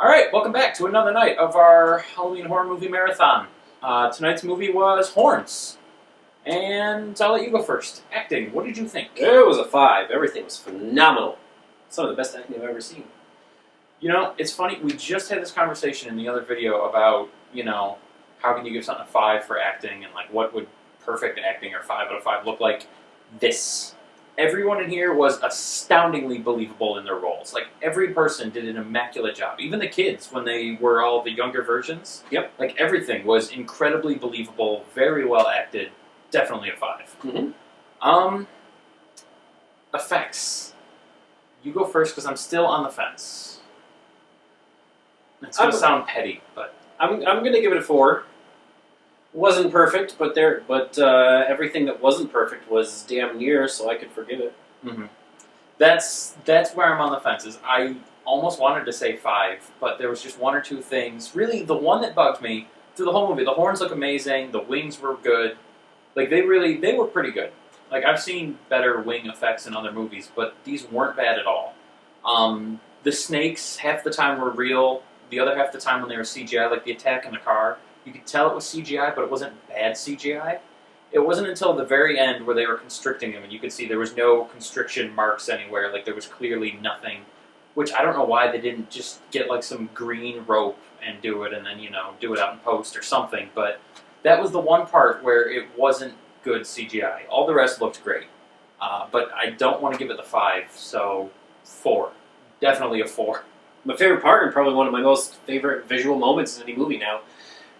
Alright, welcome back to another night of our Halloween horror movie marathon. Tonight's movie was Horns. And I'll let you go first. Acting, what did you think? It was a 5. Everything was phenomenal. Some of the best acting I've ever seen. You know, it's funny, we just had this conversation in the other video about, how can you give something a 5 for acting, and what would perfect acting or 5 out of 5 look like? This. Everyone in here was astoundingly believable in their roles. Every person did an immaculate job. Even the kids, when they were all the younger versions. Yep. Everything was incredibly believable, very well acted. Definitely a 5. Mm-hmm. Effects. You go first, because I'm still on the fence. It's going to sound petty, but... I'm going to give it a 4. Wasn't perfect, but everything that wasn't perfect was damn near, so I could forgive it. Mm-hmm. That's where I'm on the fences. I almost wanted to say 5, but there was just one or two things. Really, the one that bugged me through the whole movie, the horns look amazing, the wings were good. They were pretty good. I've seen better wing effects in other movies, but these weren't bad at all. The snakes, half the time were real, the other half the time when they were CGI, like the attack in the car. You could tell it was CGI, but it wasn't bad CGI. It wasn't until the very end where they were constricting him, and you could see there was no constriction marks anywhere, there was clearly nothing. Which, I don't know why they didn't just get, some green rope and do it, and then, do it out in post or something, but that was the one part where it wasn't good CGI. All the rest looked great. But I don't want to give it the 5, so 4. Definitely a 4. My favorite part, and probably one of my most favorite visual moments in any movie now,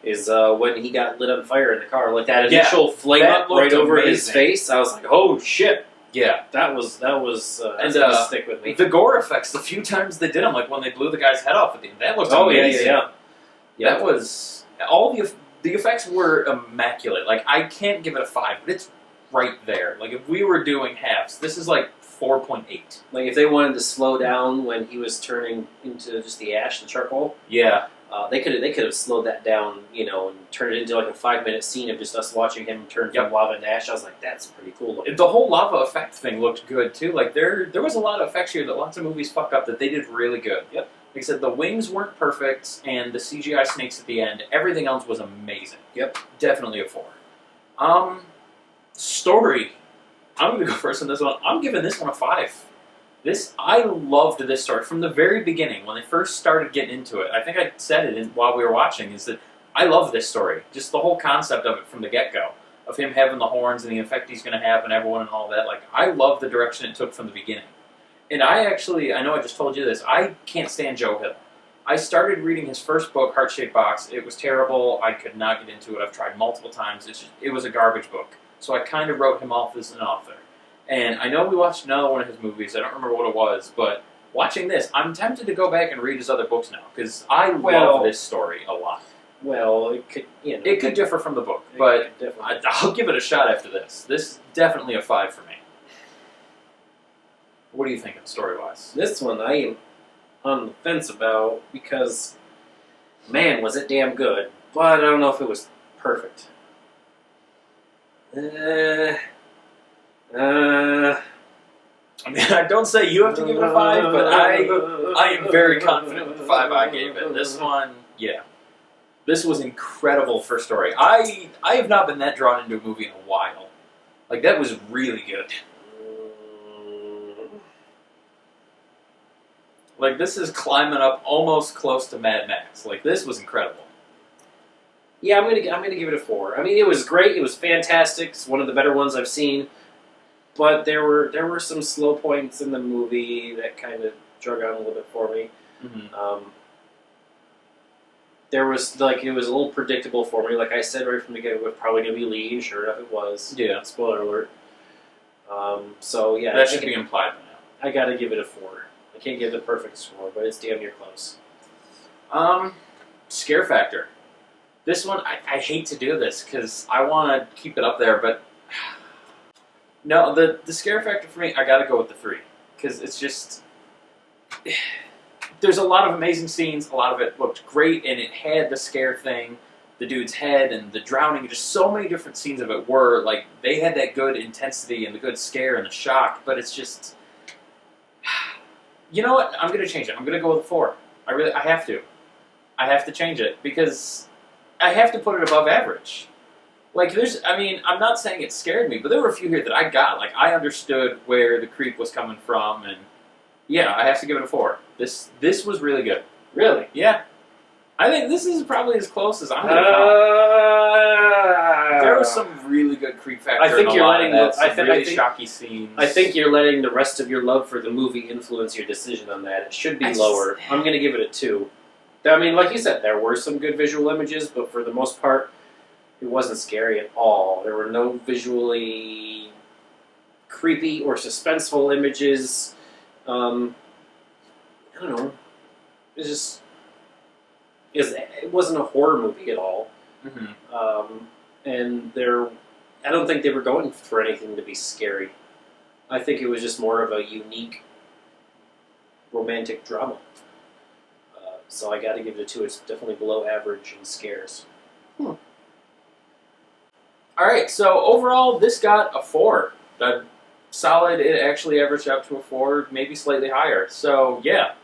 is when he got lit on fire in the car. That initial flame up right over his face. I was like, oh shit. Yeah. That's gonna stick with me. The gore effects, the few times they did them, when they blew the guy's head off at the end, that looked amazing. Yeah. That was... All the effects were immaculate. I can't give it a 5, but it's right there. If we were doing halves, this is 4.8. If they wanted to slow down when he was turning into just the ash, the charcoal. Yeah. They could have slowed that down, and turned it into a 5-minute scene of just us watching him turn from lava to ash. I was like, that's pretty cool looking. The whole lava effect thing looked good too. There was a lot of effects here that lots of movies fuck up that they did really good. Yep. Like I said, the wings weren't perfect, and the CGI snakes at the end, everything else was amazing. Yep. Definitely a 4. Story. I'm going to go first on this one. I'm giving this one a 5. I loved this story from the very beginning, when they first started getting into it. I think I said it while we were watching, is that I love this story. Just the whole concept of it from the get-go, of him having the horns and the effect he's going to have and everyone and all that. I love the direction it took from the beginning. And I know I just told you this, I can't stand Joe Hill. I started reading his first book, Heart-Shaped Box. It was terrible. I could not get into it. I've tried multiple times. It was a garbage book. So I kind of wrote him off as an author. And I know we watched another one of his movies. I don't remember what it was, but watching this, I'm tempted to go back and read his other books now, because I love this story a lot. Well, it could, It could differ from the book, but I'll give it a shot after this. This is definitely a 5 for me. What do you think, story-wise? This one I am on the fence about, because, man, was it damn good. But I don't know if it was perfect. I don't say you have to give it a 5, but I am very confident with the 5 I gave it. This one, yeah. This was incredible for story. I have not been that drawn into a movie in a while. That was really good. This is climbing up almost close to Mad Max. This was incredible. Yeah, I'm gonna give it a 4. I mean, it was great. It was fantastic. It's one of the better ones I've seen. But there were some slow points in the movie that kind of drug on a little bit for me. Mm-hmm. There was it was a little predictable for me. Like I said right from the get, it was probably gonna be Lee, and sure enough, it was. Yeah. Spoiler alert. So yeah, that should be implied by now. I gotta give it a 4. I can't give it a perfect score, but it's damn near close. Scare factor. This one, I hate to do this because I want to keep it up there, but no, the scare factor for me, I gotta go with the 3. Because it's just... There's a lot of amazing scenes, a lot of it looked great, and it had the scare thing, the dude's head, and the drowning, just so many different scenes of it were, they had that good intensity and the good scare and the shock, but it's just... You know what? I'm going to change it. I'm going to go with a 4. I have to. I have to change it because I have to put it above average. Like, I'm not saying it scared me, but there were a few here that I got. Like, I understood where the creep was coming from, and yeah, I have to give it a 4. This was really good. Really? Yeah. I think this is probably as close as I'm going to come. There was some really good creep factor. I think in you're a lot letting of that, the- I some think- really I think- shocky scenes. I think you're letting the rest of your love for the movie influence your decision on that. It should be lower. I'm going to give it a 2. I mean, like you said, there were some good visual images, but for the most part, it wasn't scary at all. There were no visually creepy or suspenseful images. I don't know. It just... It wasn't a horror movie at all. Mm-hmm. And I don't think they were going for anything to be scary. I think it was just more of a unique romantic drama. So I got to give it a 2. It's definitely below average in scares. All right, so overall, this got a 4. Solid. It actually averaged out to a 4, maybe slightly higher. So yeah,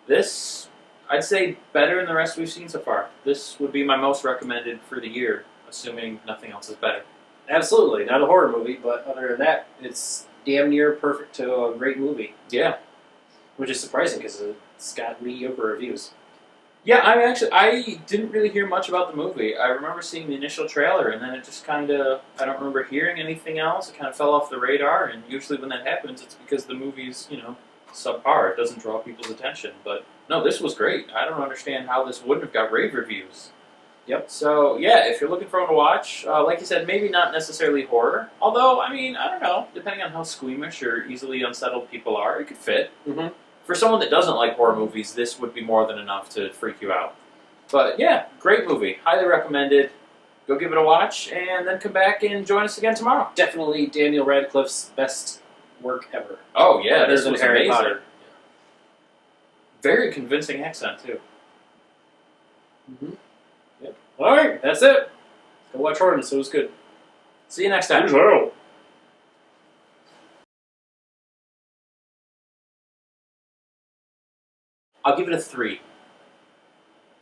this I'd say better than the rest we've seen so far. This would be my most recommended for the year, assuming nothing else is better. Absolutely, not a horror movie, but other than that, it's damn near perfect to a great movie. Yeah. Which is surprising because it's got mediocre reviews. Yeah, I didn't really hear much about the movie. I remember seeing the initial trailer, and then it just kind of, I don't remember hearing anything else. It kind of fell off the radar, and usually when that happens, it's because the movie's, subpar. It doesn't draw people's attention. But no, this was great. I don't understand how this wouldn't have got rave reviews. Yep. So, yeah, if you're looking for one to watch, like you said, maybe not necessarily horror. Although, I don't know. Depending on how squeamish or easily unsettled people are, it could fit. Mm-hmm. For someone that doesn't like horror movies, this would be more than enough to freak you out. But yeah, great movie. Highly recommended. Go give it a watch, and then come back and join us again tomorrow. Definitely Daniel Radcliffe's best work ever. Oh yeah, Better this than was Harry amazing. Potter. Very convincing accent, too. Mm-hmm. Yep. All right, that's it. Go watch Horns. It was good. See you next time. I'll give it a 3.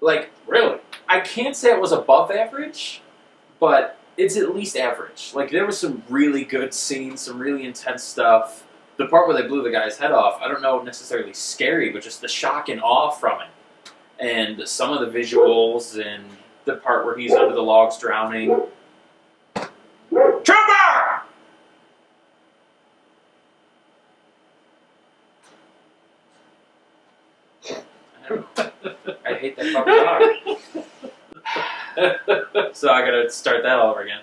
Like, Really? I can't say it was above average, but it's at least average. Like, there was some really good scenes, some really intense stuff. The part where they blew the guy's head off, I don't know necessarily scary, but just the shock and awe from it. And some of the visuals and the part where he's under the logs drowning. Trooper! I hate that fucking dog. So I gotta start that all over again.